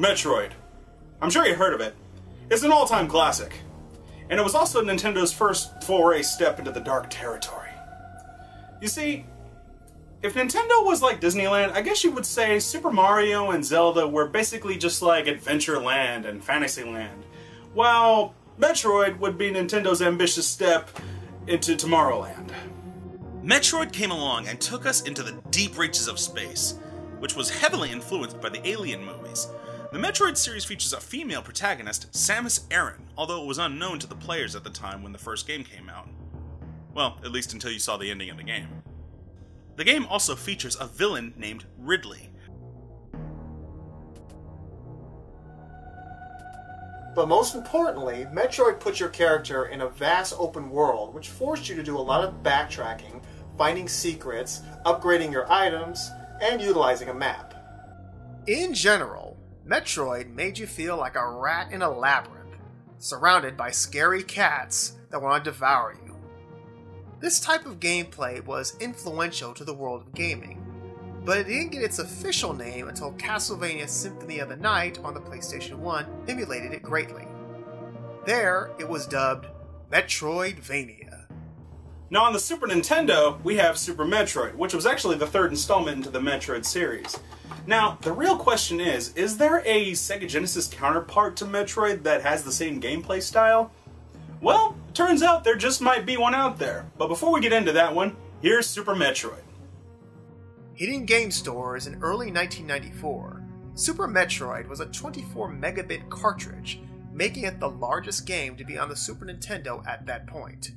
Metroid. I'm sure you heard of it. It's an all-time classic. And it was also Nintendo's first foray step into the dark territory. You see, if Nintendo was like Disneyland, I guess you would say Super Mario and Zelda were basically just like Adventureland and Fantasyland, while Metroid would be Nintendo's ambitious step into Tomorrowland. Metroid came along and took us into the deep reaches of space, which was heavily influenced by the Alien movies. The Metroid series features a female protagonist, Samus Aran, although it was unknown to the players at the time when the first game came out. Well, at least until you saw the ending of the game. The game also features a villain named Ridley. But most importantly, Metroid put your character in a vast open world, which forced you to do a lot of backtracking, finding secrets, upgrading your items, and utilizing a map. In general, Metroid made you feel like a rat in a labyrinth, surrounded by scary cats that want to devour you. This type of gameplay was influential to the world of gaming, but it didn't get its official name until Castlevania Symphony of the Night on the PlayStation 1 emulated it greatly. There, it was dubbed Metroid-Vania. Now on the Super Nintendo, we have Super Metroid, which was actually the third installment into the Metroid series. Now, the real question is there a Sega Genesis counterpart to Metroid that has the same gameplay style? Well, it turns out there just might be one out there. But before we get into that one, here's Super Metroid. Hitting game stores in early 1994, Super Metroid was a 24 megabit cartridge, making it the largest game to be on the Super Nintendo at that point.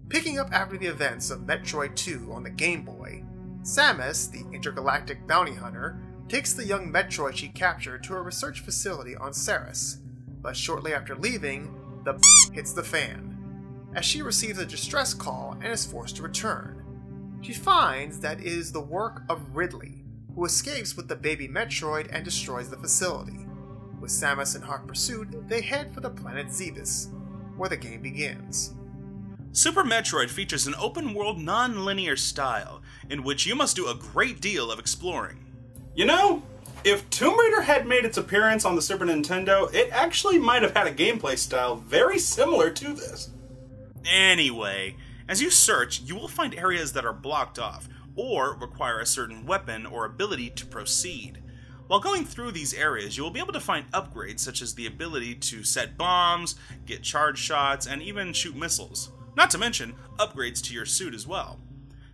Picking up after the events of Metroid 2 on the Game Boy, Samus, the intergalactic bounty hunter, takes the young Metroid she captured to a research facility on Ceres, but shortly after leaving, the hits the fan, as she receives a distress call and is forced to return. She finds that it is the work of Ridley, who escapes with the baby Metroid and destroys the facility. With Samus in hot pursuit, they head for the planet Zebes, where the game begins. Super Metroid features an open-world, non-linear style, in which you must do a great deal of exploring. You know, if Tomb Raider had made its appearance on the Super Nintendo, it actually might have had a gameplay style very similar to this. Anyway, as you search, you will find areas that are blocked off, or require a certain weapon or ability to proceed. While going through these areas, you will be able to find upgrades such as the ability to set bombs, get charge shots, and even shoot missiles. Not to mention, upgrades to your suit as well.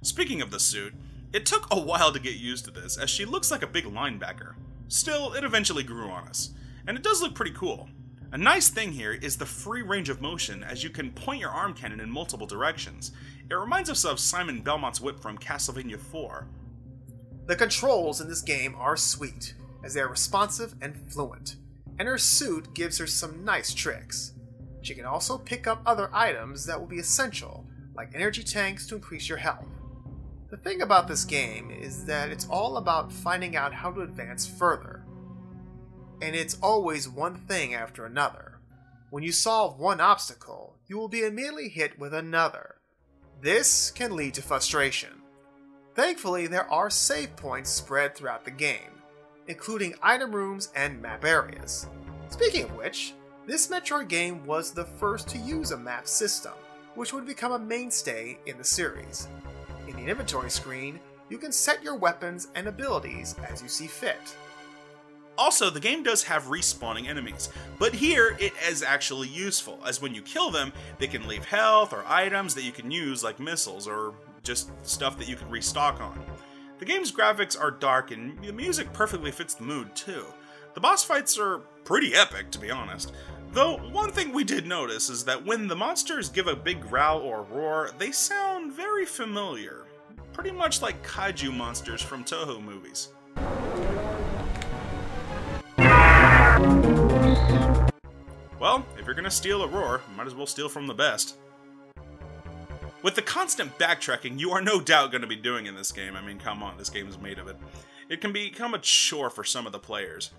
Speaking of the suit, it took a while to get used to this, as she looks like a big linebacker. Still, it eventually grew on us, and it does look pretty cool. A nice thing here is the free range of motion, as you can point your arm cannon in multiple directions. It reminds us of Simon Belmont's whip from Castlevania 4. The controls in this game are sweet, as they are responsive and fluent, and her suit gives her some nice tricks. She can also pick up other items that will be essential, like energy tanks to increase your health. The thing about this game is that it's all about finding out how to advance further. And it's always one thing after another. When you solve one obstacle, you will be immediately hit with another. This can lead to frustration. Thankfully, there are save points spread throughout the game, including item rooms and map areas. Speaking of which, this Metroid game was the first to use a map system, which would become a mainstay in the series. In the inventory screen, you can set your weapons and abilities as you see fit. Also, the game does have respawning enemies, but here it is actually useful, as when you kill them, they can leave health or items that you can use like missiles or just stuff that you can restock on. The game's graphics are dark and the music perfectly fits the mood too. The boss fights are pretty epic, to be honest. Though, one thing we did notice is that when the monsters give a big growl or roar, they sound very familiar. Pretty much like kaiju monsters from Toho movies. Well, if you're gonna steal a roar, you might as well steal from the best. With the constant backtracking you are no doubt going to be doing in this game, I mean, come on, this game is made of it, it can become a chore for some of the players.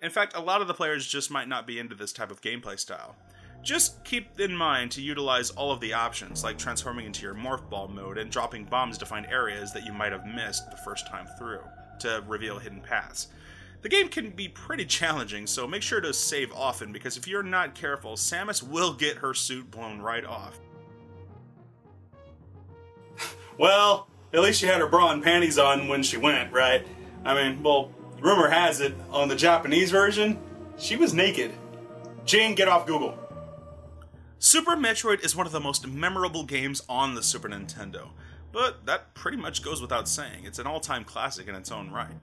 In fact, a lot of the players just might not be into this type of gameplay style. Just keep in mind to utilize all of the options, like transforming into your Morph Ball mode and dropping bombs to find areas that you might have missed the first time through, to reveal hidden paths. The game can be pretty challenging, so make sure to save often, because if you're not careful, Samus will get her suit blown right off. Well, at least she had her bra and panties on when she went, right? I mean, well, rumor has it, on the Japanese version, she was naked. Jane, get off Google. Super Metroid is one of the most memorable games on the Super Nintendo, but that pretty much goes without saying. It's an all-time classic in its own right.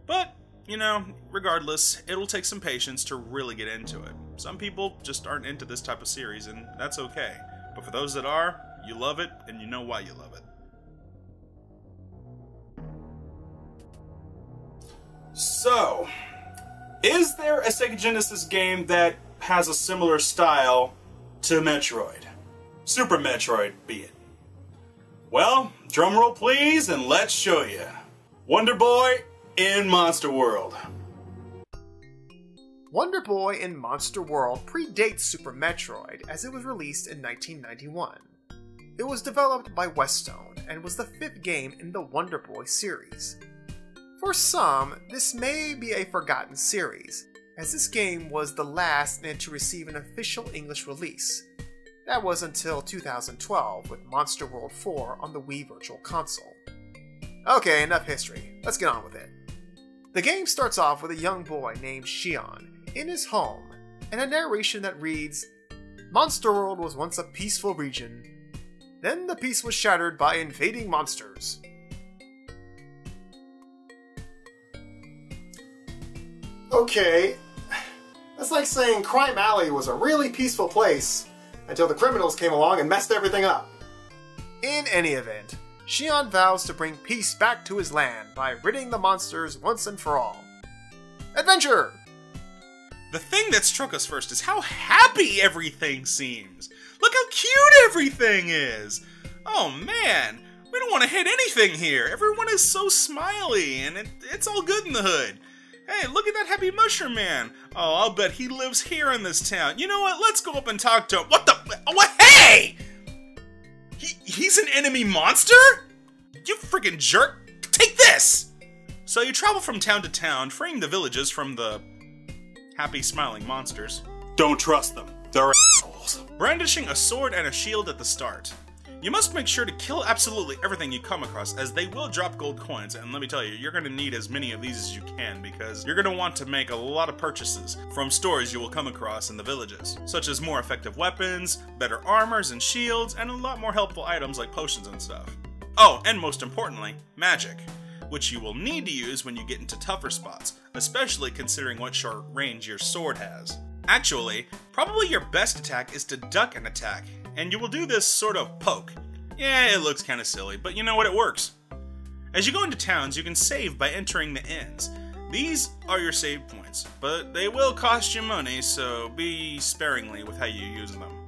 But, you know, regardless, it'll take some patience to really get into it. Some people just aren't into this type of series, and that's okay. But for those that are, you love it, and you know why you love it. So, is there a Sega Genesis game that has a similar style to Metroid? Super Metroid, be it. Well, drumroll please, and let's show you. Wonder Boy in Monster World. Wonder Boy in Monster World predates Super Metroid, as it was released in 1991. It was developed by Westone, and was the 5th game in the Wonder Boy series. For some, this may be a forgotten series, as this game was the last to receive an official English release. That was until 2012 with Monster World 4 on the Wii Virtual Console. Okay, enough history. Let's get on with it. The game starts off with a young boy named Xion in his home, and a narration that reads, "Monster World was once a peaceful region. Then the peace was shattered by invading monsters." Okay, that's like saying Crime Alley was a really peaceful place until the criminals came along and messed everything up. In any event, Xion vows to bring peace back to his land by ridding the monsters once and for all. Adventure! The thing that struck us first is how happy everything seems. Look how cute everything is! Oh man, we don't want to hit anything here. Everyone is so smiley, and it's all good in the hood. Hey, look at that happy mushroom man. Oh, I'll bet he lives here in this town. You know what? Let's go up and talk to him. What the? What? Hey! He's an enemy monster? You freaking jerk. Take this! So you travel from town to town, freeing the villages from the happy smiling monsters. Don't trust them. They're assholes. Brandishing a sword and a shield at the start. You must make sure to kill absolutely everything you come across, as they will drop gold coins, and let me tell you, you're going to need as many of these as you can, because you're going to want to make a lot of purchases from stores you will come across in the villages, such as more effective weapons, better armors and shields, and a lot more helpful items like potions and stuff. Oh, and most importantly, magic, which you will need to use when you get into tougher spots, especially considering what short range your sword has. Actually, probably your best attack is to duck an attack, and you will do this sort of poke. Yeah, it looks kinda silly, but you know what, it works. As you go into towns, you can save by entering the inns. These are your save points, but they will cost you money, so be sparingly with how you use them.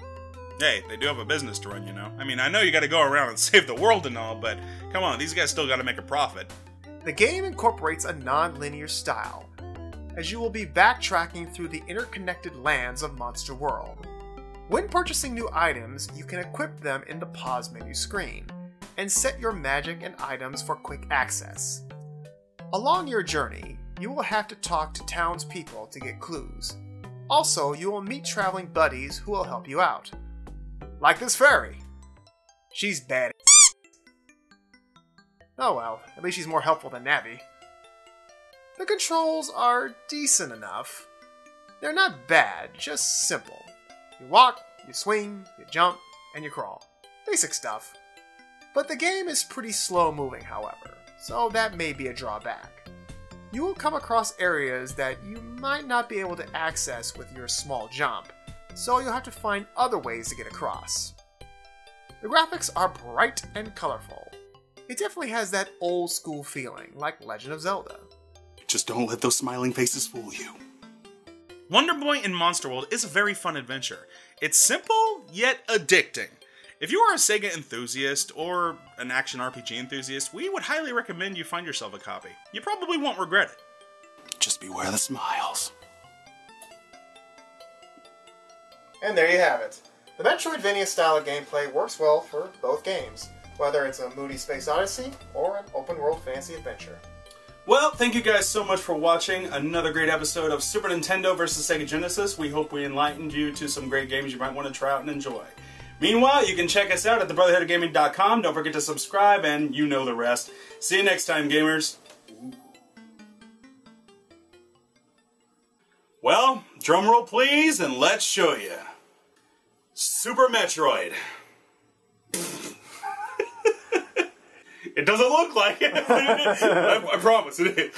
Hey, they do have a business to run, you know. I mean, I know you gotta go around and save the world and all, but come on, these guys still gotta make a profit. The game incorporates a non-linear style, as you will be backtracking through the interconnected lands of Monster World. When purchasing new items, you can equip them in the pause menu screen, and set your magic and items for quick access. Along your journey, you will have to talk to townspeople to get clues. Also, you will meet traveling buddies who will help you out. Like this fairy. She's bad. Oh well, at least she's more helpful than Navi. The controls are decent enough. They're not bad, just simple. You walk, you swing, you jump, and you crawl. Basic stuff. But the game is pretty slow moving, however, so that may be a drawback. You will come across areas that you might not be able to access with your small jump, so you'll have to find other ways to get across. The graphics are bright and colorful. It definitely has that old school feeling, like Legend of Zelda. Just don't let those smiling faces fool you. Wonder Boy in Monster World is a very fun adventure. It's simple, yet addicting. If you are a Sega enthusiast, or an action RPG enthusiast, we would highly recommend you find yourself a copy. You probably won't regret it. Just beware the smiles. And there you have it. The Metroid-Vania style of gameplay works well for both games, whether it's a moody space odyssey or an open-world fantasy adventure. Well, thank you guys so much for watching another great episode of Super Nintendo vs. Sega Genesis. We hope we enlightened you to some great games you might want to try out and enjoy. Meanwhile, you can check us out at thebrotherhoodofgaming.com. Don't forget to subscribe, and you know the rest. See you next time, gamers. Well, drumroll please, and let's show you. Super Metroid. It doesn't look like it. I promise it is.